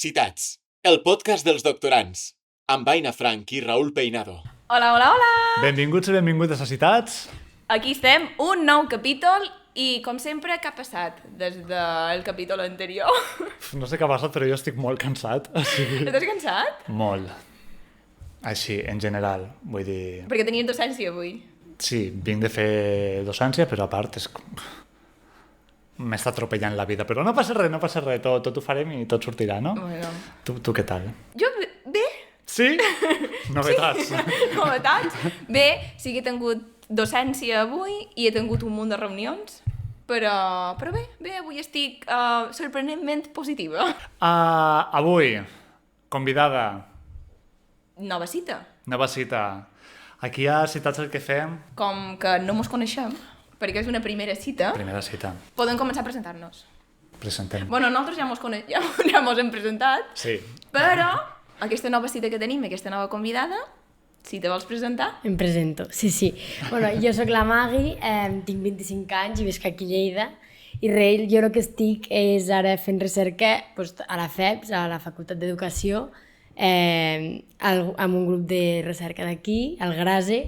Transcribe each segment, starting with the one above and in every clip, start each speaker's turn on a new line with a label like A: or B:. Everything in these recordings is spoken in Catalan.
A: Citats, el podcast dels doctorants, amb Aina Frank i Raúl Peinado.
B: Hola, hola, hola!
C: Benvinguts i benvingudes a Citats.
B: Aquí estem, un nou capítol i, com sempre, què ha passat des del capítol anterior?
C: No sé què ha passat, però jo estic molt cansat.
B: Estàs cansat?
C: Molt. Així, en general, vull dir...
B: Perquè tenies docència avui.
C: Sí, vinc de fer docència, però a part és... M'està atropellant la vida, però no passa res, tot ho farem i tot sortirà, no?
B: Bueno.
C: Tu què tal?
B: Jo, bé.
C: Sí? Novetats.
B: Novetats. Bé, sí que he tingut docència avui i he tingut un munt de reunions, però bé, avui estic sorprenentment positiva.
C: Avui, convidada,
B: Nova cita.
C: nova cita. Aquí a Citats el que fem...
B: Com que no mos coneixem, perquè és una primera cita,
C: Primera cita.
B: podem començar a presentar-nos.
C: Presentem.
B: Bueno, nosaltres ja mos hem presentat,
C: Sí.
B: però aquesta nova cita que tenim, aquesta nova convidada, si te vols presentar.
D: Em presento, sí. Bueno, jo sóc la Magui, tinc 25 anys i visc aquí a Lleida i res, jo el que estic és ara fent recerca a la FEPS, a la Facultat d'Educació, amb un grup de recerca d'aquí, el GRASE,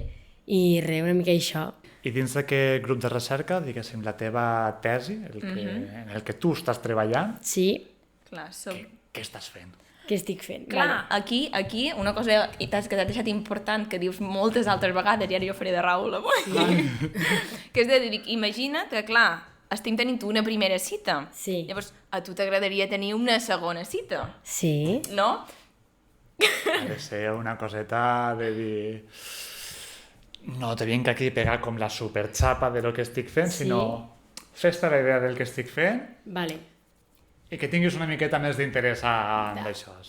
D: i res, una mica això.
C: I dins d'aquest grup de recerca, diguéssim, la teva tesi, en el que tu estàs treballant,
D: Sí,
B: Clar,
C: què estàs fent?
D: què estic fent?
B: Clar, aquí una cosa que t'has deixat important, que dius moltes altres vegades, i ara jo faré de Raül avui, que és de dir, imagina't que, clar, estem tenint una primera cita.
D: Sí.
B: Llavors, a tu t'agradaria tenir una segona cita,
D: Sí,
B: no?
C: Ha de ser una coseta de dir... No te vinc aquí a pegar com la superxapa de lo que estic fent,
D: Sí.
C: sinó fes-te la idea del que estic fent
D: vale.
C: i que tinguis una miqueta més d'interès en això.
D: O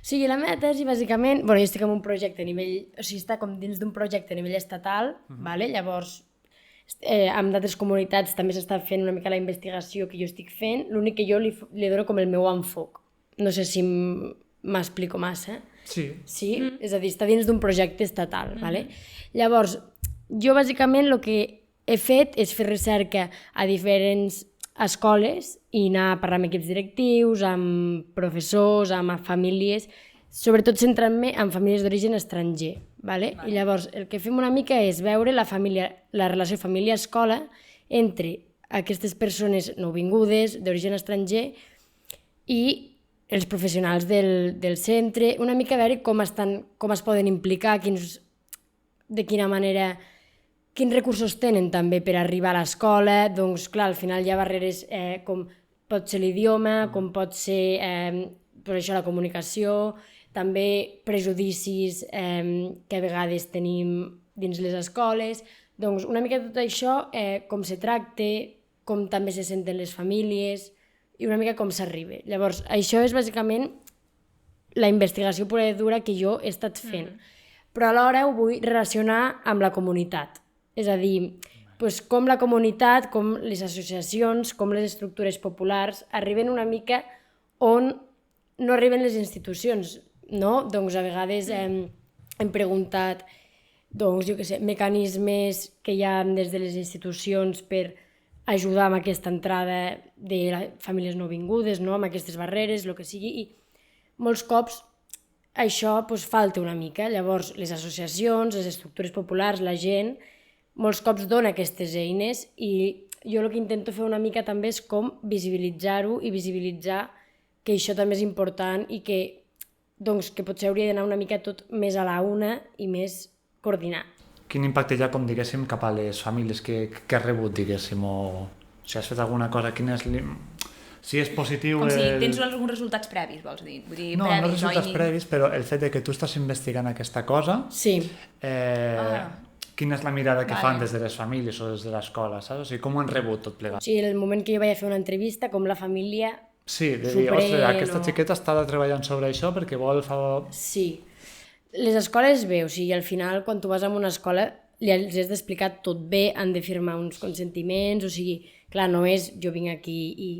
D: sigui, la meva tesi, bàsicament, bueno, jo estic en un projecte a nivell... O sigui, està com dins d'un projecte a nivell estatal, vale? Llavors, amb d'altres comunitats també s'està fent una mica la investigació que jo estic fent, l'únic que jo li dono com el meu enfoc. No sé si m'explico massa.
C: Sí.
D: Sí? És a dir, està dins d'un projecte estatal, vale? Llavors, jo bàsicament el que he fet és fer recerca a diferents escoles i anar a parlar amb equips directius, amb professors, amb famílies, sobretot centrant-me en famílies d'origen estranger. Vale? I llavors el que fem una mica és veure la relació família-escola entre aquestes persones nouvingudes d'origen estranger i els professionals del centre, una mica veure com es poden implicar, de quina manera, quins recursos tenen també per arribar a l'escola. Doncs clar, al final hi ha barreres com pot ser l'idioma, com pot ser per això la comunicació, també prejudicis que a vegades tenim dins les escoles. Doncs una mica tot això, com se tracta, com també se senten les famílies i una mica com s'arriba. Llavors, això és bàsicament la investigació pura i dura que jo he estat fent. Però alhora ho vull relacionar amb la comunitat. És a dir, com la comunitat, com les associacions, com les estructures populars arriben una mica on no arriben les institucions, no? Doncs a vegades hem preguntat mecanismes que hi ha des de les institucions per ajudar amb aquesta entrada de famílies nouvingudes, no? Amb aquestes barreres, el que sigui, i molts cops això falta una mica. Llavors, les associacions, les estructures populars, la gent, molts cops dona aquestes eines i jo el que intento fer una mica també és com visibilitzar-ho i visibilitzar que això també és important i que potser hauria d'anar una mica tot més a la una i més coordinat.
C: Quin impacte hi ha, com diguéssim, cap a les famílies que has rebut, diguéssim, o si has fet alguna cosa, quin és... Si és positiu...
B: Com si tens alguns resultats previs, vols dir? Vull dir,
C: No,
B: previs,
C: no resultats previs, però el fet de que tu estàs investigant aquesta cosa,
D: Sí.
C: quina és la mirada que fan des de les famílies o des de l'escola, saps? O sigui, com ho han rebut tot plegat?
D: O sigui, en el moment que jo vaig a fer una entrevista, com la família...
C: Sí, de dir, ostres, aquesta xiqueta està treballant sobre això perquè vol...
D: Sí. Les escoles bé, o sigui, al final, quan tu vas a una escola, els has d'explicar tot bé, han de firmar uns consentiments, o sigui, clar, no és jo vinc aquí i...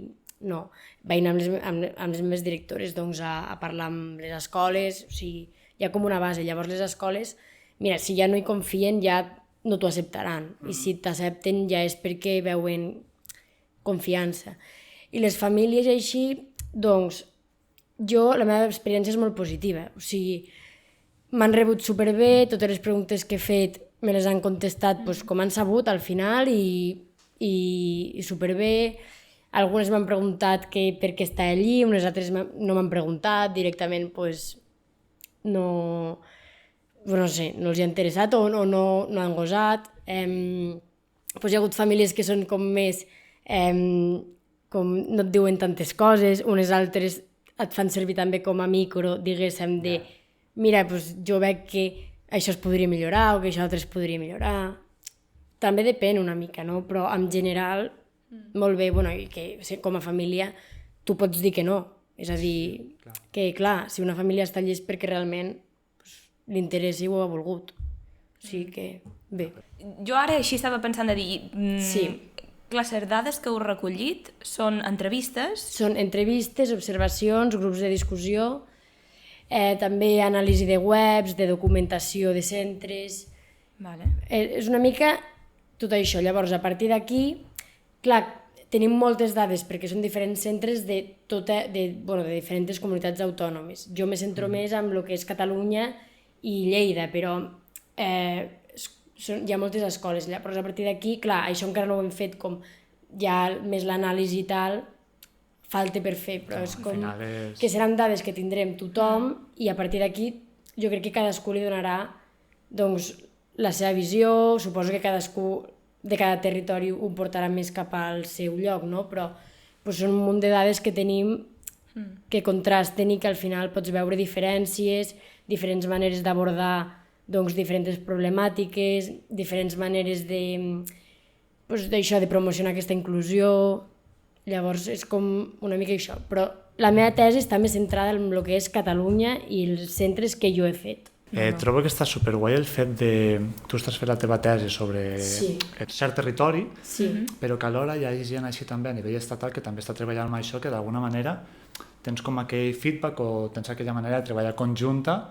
D: No, vaig anar amb les meves directores a parlar amb les escoles, o sigui, hi ha com una base. Llavors les escoles, mira, si ja no hi confien, ja no t'ho acceptaran, i si t'accepten ja és perquè veuen confiança. I les famílies així, doncs, la meva experiència és molt positiva. O sigui, m'han rebut superbé, totes les preguntes que he fet me les han contestat com han sabut al final i superbé. Algunes m'han preguntat per què està allí, unes altres no m'han preguntat, directament no sé, no els ha interessat o no han gosat. Hi ha hagut famílies que són com més, com no et diuen tantes coses, unes altres et fan servir també com a micro, diguéssim, de mira, jo veig que això es podria millorar o que això altre es podria millorar. També depèn una mica, no? Però en general, molt bé, i que com a família tu pots dir que no. És a dir, que clar, si una família està allí és perquè realment l'interès ho ha volgut. O sigui que, bé.
B: Jo ara així estava pensant de dir...
D: Sí.
B: Les dades que heu recollit són entrevistes?
D: Són entrevistes, observacions, grups de discussió, també anàlisi de webs, de documentació de centres...
B: Vale.
D: És una mica tot això. Llavors, a partir d'aquí, clar, tenim moltes dades perquè són diferents centres de diferents comunitats autònomes. Jo me centro més en el que és Catalunya i Lleida, però hi ha moltes escoles. Llavors, a partir d'aquí, clar, això encara no ho hem fet com ja més l'anàlisi i tal, falta per fer, però és com que seran dades que tindrem tothom i a partir d'aquí jo crec que cadascú li donarà doncs, la seva visió, suposo que cadascú de cada territori ho portarà més cap al seu lloc, no? Però són un munt de dades que tenim que contrasten i que al final pots veure diferències, diferents maneres d'abordar diferents problemàtiques, diferents maneres de promocionar aquesta inclusió. Llavors és com una mica això. Però la meva tesi està més centrada en el que és Catalunya i els centres que jo he fet.
C: Trobo que està superguai el fet de... Tu estàs fent la teva tesi sobre cert territori, però que alhora hi ha gent així també a nivell estatal que també està treballant amb això, que d'alguna manera tens com aquell feedback o tens aquella manera de treballar conjunta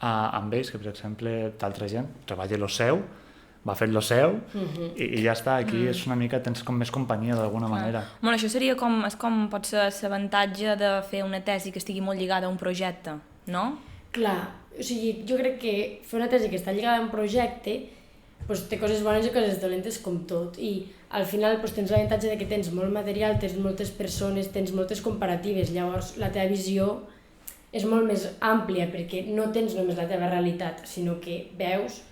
C: amb ells, que per exemple d'altra gent treballa lo seu, va fer lo seu i ja està, aquí és una mica, tens com més companyia d'alguna manera.
B: Bueno, això seria com pot ser l'avantatge de fer una tesi que estigui molt lligada a un projecte, no?
D: Clar, o sigui, jo crec que fer una tesi que està lligada a un projecte té coses bones i coses dolentes com tot, i al final tens l'avantatge de que tens molt material, tens moltes persones, tens moltes comparatives, llavors la teva visió és molt més àmplia perquè no tens només la teva realitat, sinó que veus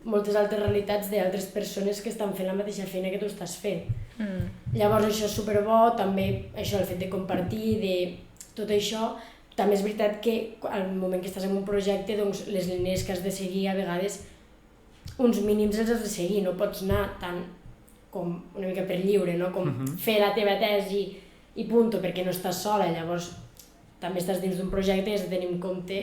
D: moltes altres realitats d'altres persones que estan fent la mateixa feina que tu estàs fent. Llavors això és superbo, també això, el fet de compartir, de tot això. També és veritat que al moment que estàs en un projecte, doncs les línies que has de seguir a vegades uns mínims els has de seguir, no pots anar tant com una mica per lliure, no? Com fer la teva tesi i punto, perquè no estàs sola, llavors també estàs dins d'un projecte i has de tenir en compte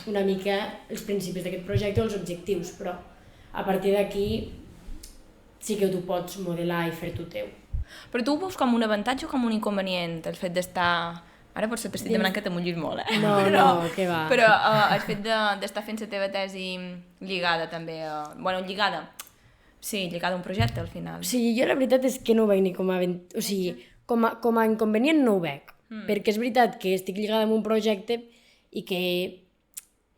D: una mica els principis d'aquest projecte o els objectius, però a partir d'aquí sí que tu pots modelar i fer-t'ho teu.
B: Però tu ho veus com un avantatge o com un inconvenient, el fet d'estar... Ara potser t'estic demanant que te mullis molt,
D: No, què va.
B: Però el fet d'estar fent la teva tesi lligada també, lligada a un projecte al final.
D: O sigui, jo la veritat és que no ho veig ni com a... O sigui, com a inconvenient no ho veig, perquè és veritat que estic lligada amb un projecte i que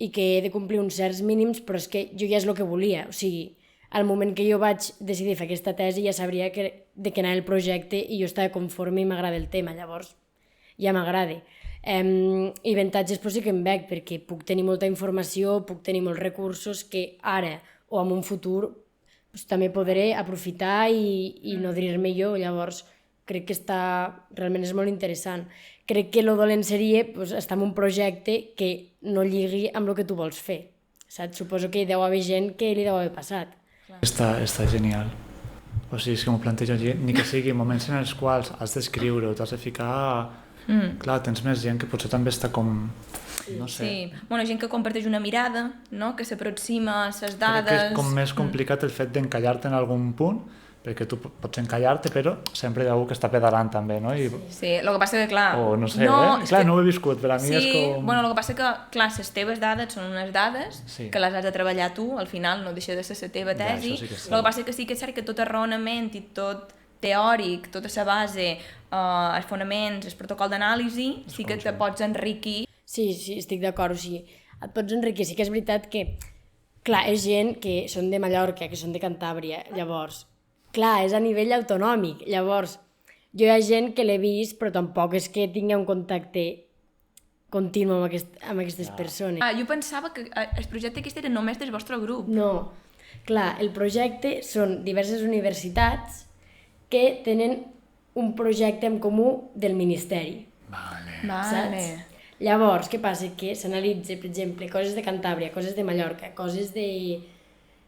D: he de complir uns certs mínims, però és que jo ja és el que volia. O sigui, al moment que jo vaig decidir fer aquesta tesi ja sabria de què anava el projecte i jo estava conforme i m'agrada el tema, llavors ja m'agrada. I avantatges sí que em veig, perquè puc tenir molta informació, puc tenir molts recursos que ara o en un futur també podré aprofitar i nodrir-me jo, llavors crec que realment és molt interessant. Crec que el dolent seria estar en un projecte que no lligui amb el que tu vols fer. Saps? Suposo que hi deu haver gent que li deu haver passat.
C: Està genial. O sigui, és que m'ho plantejo ni que sigui moments en els quals has d'escriure o t'has de ficar... Clar, tens més gent que potser també està com... no sé.
B: Sí, gent que comparteix una mirada, no? Que s'aproxima a les dades...
C: Crec que és com més complicat el fet d'encallar-te en algun punt, perquè tu pots encallar-te, però sempre hi ha algú que està pedalant també, no?
B: Sí, el que passa que, clar...
C: O no sé, clar, no ho he viscut, per a mi és com...
B: el que passa que, clar, les teves dades són unes dades que les has de treballar tu, al final no deixa de ser la teva tesi. El que passa que sí que és cert que tot el raonament i tot teòric, tota la base, els fonaments, el protocol d'anàlisi, sí que te pots enriquir.
D: Sí, estic d'acord, o sigui, et pots enriquir. Sí que és veritat que, clar, és gent que són de Mallorca, que són de Cantàbria, llavors, clar, és a nivell autonòmic, llavors, jo hi ha gent que l'he vist, però tampoc és que tingui un contacte continu amb aquestes persones.
B: Jo pensava que el projecte aquest era només del vostre grup.
D: No, clar, el projecte són diverses universitats que tenen un projecte en comú del Ministeri.
C: Vale.
D: Saps? Llavors, què passa? Que s'analitza, per exemple, coses de Cantàbria, coses de Mallorca, coses de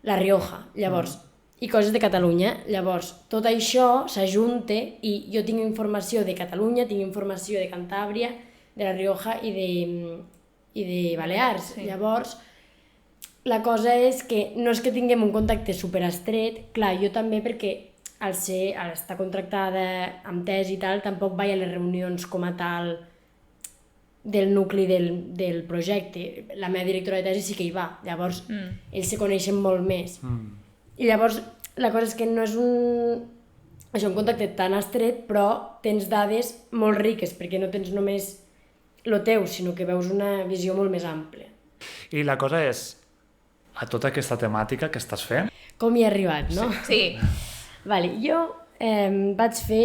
D: La Rioja, llavors, i coses de Catalunya. Llavors, tot això s'ajunta i jo tinc informació de Catalunya, tinc informació de Cantàbria, de La Rioja i de Balears. Sí. Llavors, la cosa és que no és que tinguem un contacte superestret, clar, jo també perquè al estar contractada amb tesi i tal, tampoc vaig a les reunions com a tal del nucli del projecte. La meva directora de tesi sí que hi va, llavors ells se coneixen molt més. I llavors la cosa és que no és un contacte tan estret, però tens dades molt riques, perquè no tens només el teu, sinó que veus una visió molt més àmplia.
C: I la cosa és, a tota aquesta temàtica que estàs fent...
D: Com hi he arribat, no?
B: Sí.
D: Vale, jo vaig fer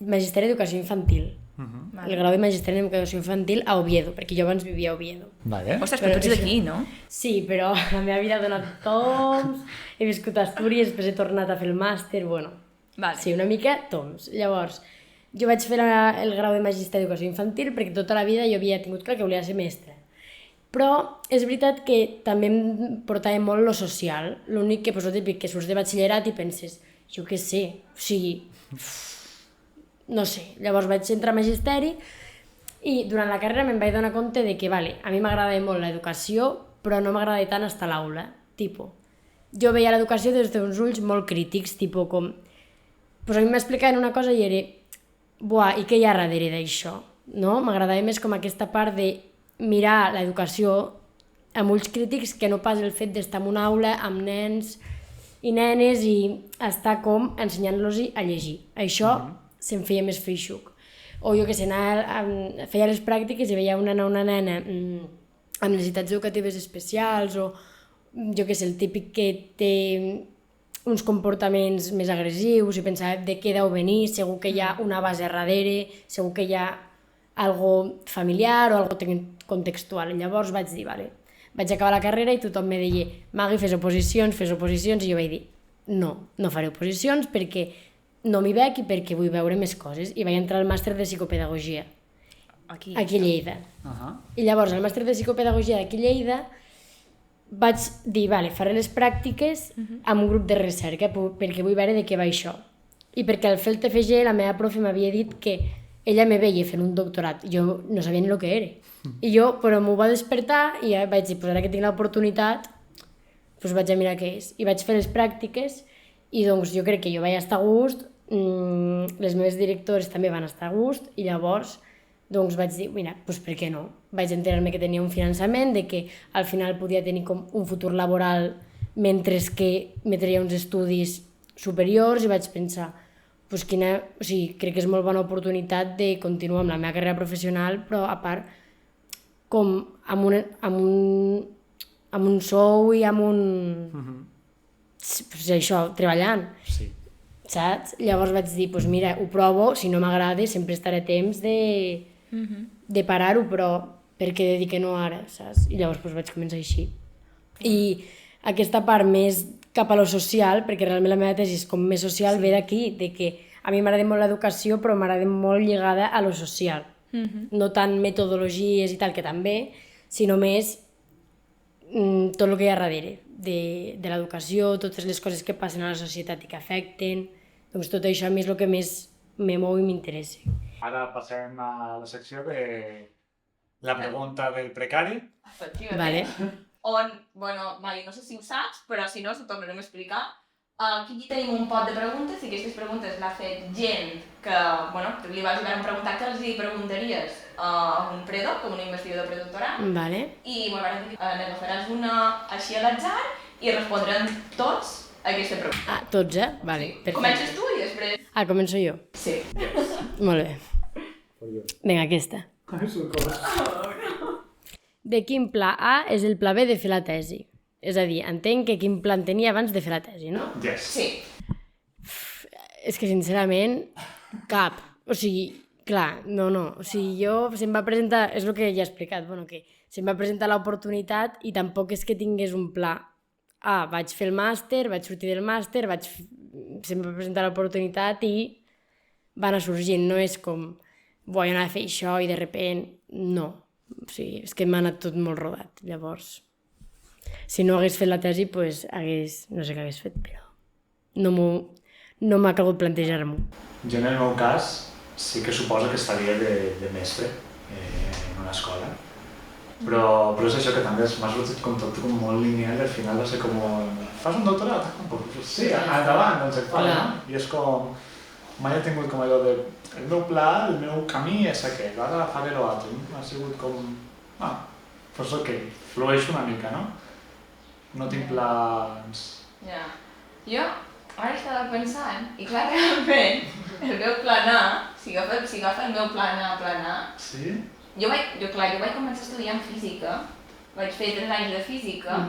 D: Magisteri d'Educació Infantil. El grau de Magisteri d'Educació Infantil a Oviedo, perquè jo abans vivia a Oviedo.
C: Vale.
B: Ostres, però tu ets d'aquí, no?
D: Sí, però la meva vida ha donat toms, he viscut a Astúries, després he tornat a fer el màster, bueno...
B: Vale.
D: Sí, una mica toms. Llavors, jo vaig fer el grau de Magisteri d'Educació Infantil perquè tota la vida jo havia tingut clar que volia ser mestra. Però és veritat que també em portava molt lo social. L'únic que, el típic, que surts de batxillerat i penses, jo què sé, o sigui, no sé. Llavors vaig entrar a Magisteri i durant la carrera me'n vaig donar compte de que, vale, a mi m'agradava molt l'educació, però no m'agradava tant estar a l'aula. Jo veia l'educació des d'uns ulls molt crítics, com... Pues a mi m'explicaven una cosa i era, buah, i què hi ha darrere d'això? No? M'agradava més com aquesta part de mirar l'educació amb ulls crítics que no pas el fet d'estar en una aula amb nens i nenes i estar com ensenyant-los a llegir. Això se'm feia més feixuc. O jo que sé, feia les pràctiques i veia una nena amb necessitats educatives especials o jo que sé, el típic que té uns comportaments més agressius i pensava de què deu venir, segur que hi ha una base darrere, segur que hi ha algo familiar o algo contextual. Llavors vaig dir, vale, vaig acabar la carrera i tothom me deia, Magui, fes oposicions, i jo vaig dir, no faré oposicions perquè no m'hi veig i perquè vull veure més coses. I vaig entrar al màster de psicopedagogia aquí a Lleida. I llavors, al màster de psicopedagogia d'aquí a Lleida, vaig dir, vale, faré les pràctiques amb un grup de recerca perquè vull veure de què va això. I perquè al fer el TFG la meva profe m'havia dit que ella me veia fent un doctorat, jo no sabia ni el que era. I jo, però m'ho va despertar i vaig dir, ara que tinc l'oportunitat, vaig a mirar què és. I vaig fer les pràctiques i doncs jo crec que jo vaig estar a gust, les meves directores també van estar a gust i llavors doncs vaig dir, mira, doncs per què no? Vaig enterar-me que tenia un finançament, de que al final podia tenir com un futur laboral mentre que me treia uns estudis superiors i vaig pensar, doncs crec que és molt bona oportunitat de continuar amb la meva carrera professional, però a part com amb un sou i amb un... això, treballant. Sí. Saps? Llavors vaig dir, doncs mira, ho provo, si no m'agrada sempre estaré a temps de parar-ho, però per què dir que no ara, saps? I llavors vaig començar així. I aquesta part més cap a lo social, perquè realment la meva tesi és com més social, ve d'aquí, de que a mi m'agrada molt l'educació, però m'agrada molt lligada a lo social. No tant metodologies i tal, que també, sinó més tot el que hi ha darrere de l'educació, totes les coses que passen a la societat i que afecten, doncs tot això a mi és el que més me mou i m'interessa.
C: Ara passem a la secció de la pregunta del precari.
B: Efectivament. On, Mali, no sé si ho saps, però si no, s'ho tornarem a explicar. Aquí tenim un pot de preguntes i aquestes preguntes l'ha fet gent que, li vas preguntar que els hi preguntaries a un predo, com un investigador predoctorat.
D: Vale.
B: I n'agafaràs una així a l'atzar i respondran tots a aquesta pregunta.
D: Tots, Vale.
B: Sí. Comences tu i després després...
D: Començo jo?
B: Sí.
D: Molt bé. Vinga, aquesta. De quin pla A és el pla B de fer la tesi? És a dir, entenc que quin plan tenia abans de fer la tesi, no?
C: Yes.
B: Sí.
D: És que, sincerament, cap. O sigui, clar, no. O sigui, jo se'm va presentar... És el que ja he explicat, bueno, que se'm va presentar l'oportunitat i tampoc és que tingués un pla. Vaig fer el màster, vaig sortir del màster, se'm va presentar l'oportunitat i va anar sorgint. No és com, vull anar a fer això i de sobte... No. O sigui, és que m'ha anat tot molt rodat. Llavors, si no hagués fet la tesi, doncs no sé què hagués fet, però no m'ha calgut plantejar-m'ho.
C: Jo, en el meu cas, sí que suposo que estaria de mestre en una escola. Però és això que també m'ha sortit com tot com molt lineal i al final va ser com... Fas un doctorat? Sí, endavant, doncs et fa, no? I és com... Mai he tingut com allò de... El meu pla, el meu camí és aquest, ara faré l'altre. Ha sigut com... Doncs ok, flueixo una mica, no? No tinc plans...
B: Ja. Jo ara estava pensant, i clar, realment, el meu plan A, si agafa el meu plan A...
C: Sí?
B: Jo vaig començar a estudiar en física, vaig fer 3 anys de física,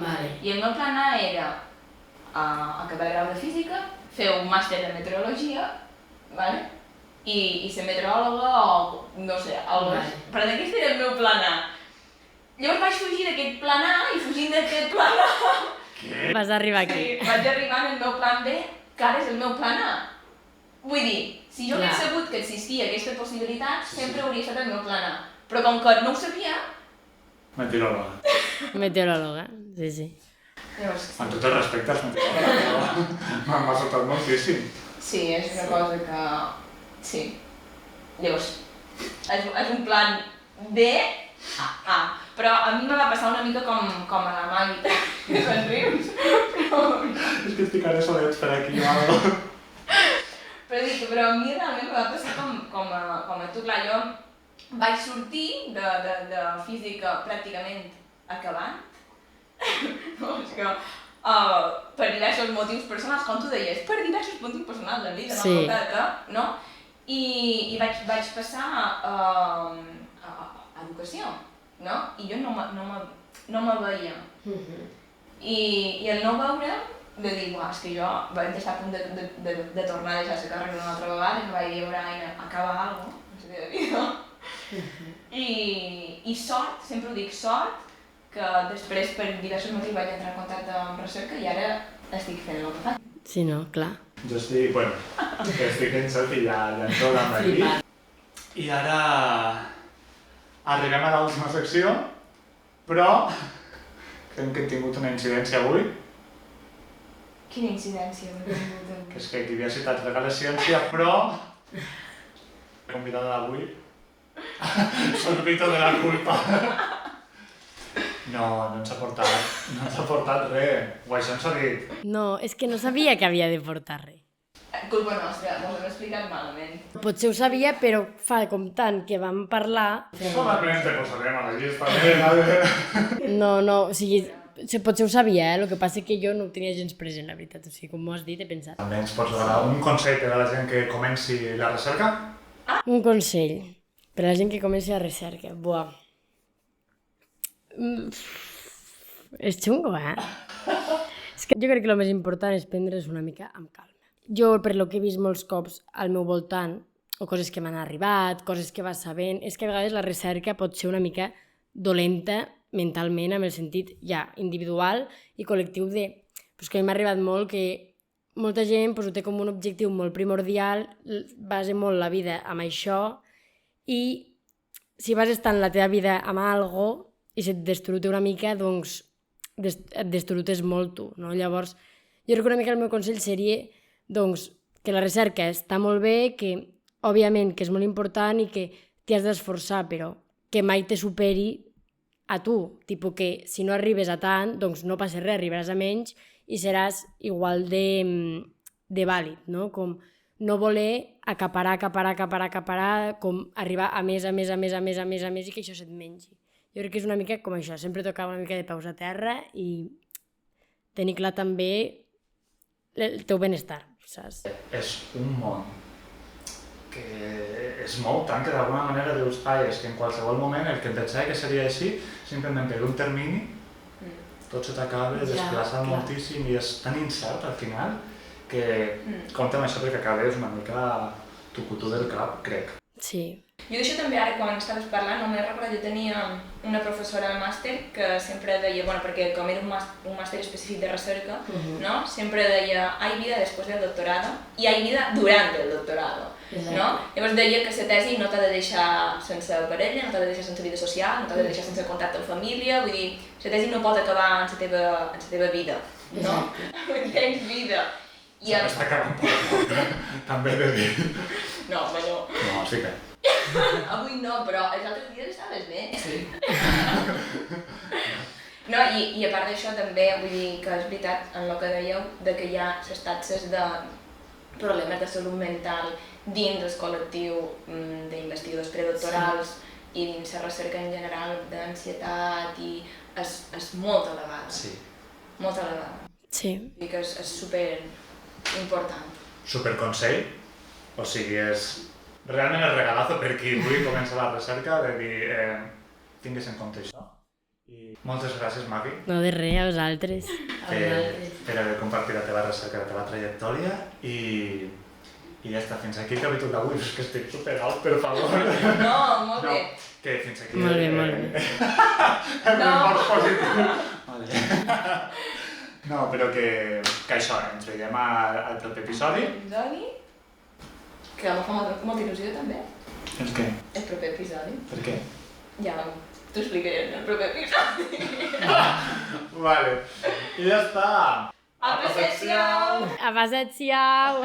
B: i el meu plan A era acabar el grau de física, fer un màster de meteorologia, i ser meteoròloga o no sé, però aquest era el meu plan A. Llavors vaig fugir d'aquest plan A i fugint d'aquest plan A...
C: Què?
D: Vas arribar aquí.
B: Sí, vaig arribar al meu plan B, que ara és el meu plan A. Vull dir, si jo hagués sabut que existia aquesta possibilitat, sempre hauria estat el meu plan A. Però com que no ho sabia...
C: Meteoròloga.
D: Meteoròloga, sí.
B: Llavors...
C: Amb tot el respecte als meteoròlegs, m'ha sobtat moltíssim.
B: Sí, és una cosa que... Sí. Llavors, és un plan B, A. Però a mi me va passar una mica com a la Magui, que se'n rius, però...
C: És que estic ara solet per aquí o algo.
B: Però a mi realment me va passar com a tu. Clar, jo vaig sortir de física pràcticament acabant. No, és que per diversos motius personals, com tu deies, per diversos motius personals de vida,
D: Sí.
B: no? I vaig passar a educació, no? I jo no me veia. I el no veure, de dir, és que jo vaig estar a punt de tornar a deixar la carrera una altra vegada, que vaig dir, Aina, acaba alguna cosa, no sé què de vida. I sort, sempre ho dic, sort, que després per diversos motius vaig entrar en contacte amb recerca i ara estic fent el que faig.
D: Sí, no, clar.
C: Jo estic fent cert i ja em trobo amb aquí. I ara arribem a l'última secció, però creiem que hem tingut una incidència avui,
B: Quina incidència m'he tingut avui?
C: que és que aquí havia citat regales ciència, però la convidada d'avui sospito de la culpa. No ens ha portat res, o això ens ha dit.
D: No, és que no sabia que havia de portar res.
B: Culpa nostra, mos hem explicat malament.
D: Potser ho sabia, però fa com tant que vam parlar...
C: Solament te posarem a la llista.
D: No, o sigui, potser ho sabia, el que passa que jo no ho tenia gens present, la veritat. O sigui, com m'ho has dit, he pensat.
C: També ens pots donar un consell per a la gent que comenci la recerca?
D: Un consell per a la gent que comenci la recerca. Buah. És xungo, És que jo crec que el més important és prendre's una mica amb calma. Jo, per lo que he vist molts cops al meu voltant, o coses que m'han arribat, coses que vas sabent, és que a vegades la recerca pot ser una mica dolenta mentalment, amb el sentit ja individual i col·lectiu de... Pues que a mi m'ha arribat molt que molta gent ho té com un objectiu molt primordial, basa molt la vida amb això, i si vas estar en la teva vida amb algo i se't destrute una mica, doncs et destrutes molt tu, no? Llavors, jo crec que una mica el meu consell seria doncs, que la recerca està molt bé, que òbviament que és molt important i que t'hi has d'esforçar, però que mai te superi a tu, tipus que si no arribes a tant, doncs no passa res, arribaràs a menys i seràs igual de vàlid, no? Com no voler acaparar, com arribar a més i que això se't mengi. Jo crec que és una mica com això, sempre tocar una mica de peus a terra i tenir clar també el teu benestar. saps?
C: És un món que es mou tant que d'alguna manera dius, és que en qualsevol moment el que em pensava que seria així, simplement per un termini, tot se t'acaba desplaçant moltíssim i és tan incert al final que compta amb això perquè acabes una mica tucutú del cap, crec.
D: Sí.
B: Jo d'això també ara, quan estaves parlant, no m'he recordat, jo tenia una professora al màster que sempre deia, bueno, perquè com era un màster específic de recerca, ¿no? Sempre deia, hay vida después del doctorado y hay vida durante el doctorado, ¿no? Llavors deia que la tesi no t'ha de deixar sense parella, no t'ha de deixar sense vida social, no t'ha de deixar sense contacte amb família, vull dir, la tesi no pot acabar en la teva vida, no? Tens vida.
C: Se m'està acabant poc, també he de dir.
B: No, home, no.
C: No, sí que...
B: Avui no, però els altres dies estaves bé.
C: Sí.
B: No, i a part d'això també vull dir que és veritat en el que dèieu de que hi ha les taxes de problemes de salut mental dins del col·lectiu d'investigadors predoctorals i dins la recerca en general d'ansietat i és molt elevada.
C: Sí.
B: Molt elevada.
D: Sí.
B: I que és super important.
C: Superconsell, o sigui, és realment el regalazo per qui vulgui començar la recerca de dir tingues en compte això. I moltes gràcies, Magui.
D: No, de res, a vosaltres.
C: Per haver compartit la teva recerca, la teva trajectòria i ja està, fins aquí el capítol d'avui, és que estic superalt, per favor.
B: No, molt bé.
C: Que fins aquí...
D: Molt bé, molt bé.
C: El reforç positiu. No, però que això, ens veiem al proper episodi.
B: Que em fa molta il·lusió també.
C: El què?
B: El proper episodi.
C: Per què?
B: Ja t'ho explicaré en el proper episodi.
C: Vale. I ja està.
B: A passeig!
D: A passeig, siau!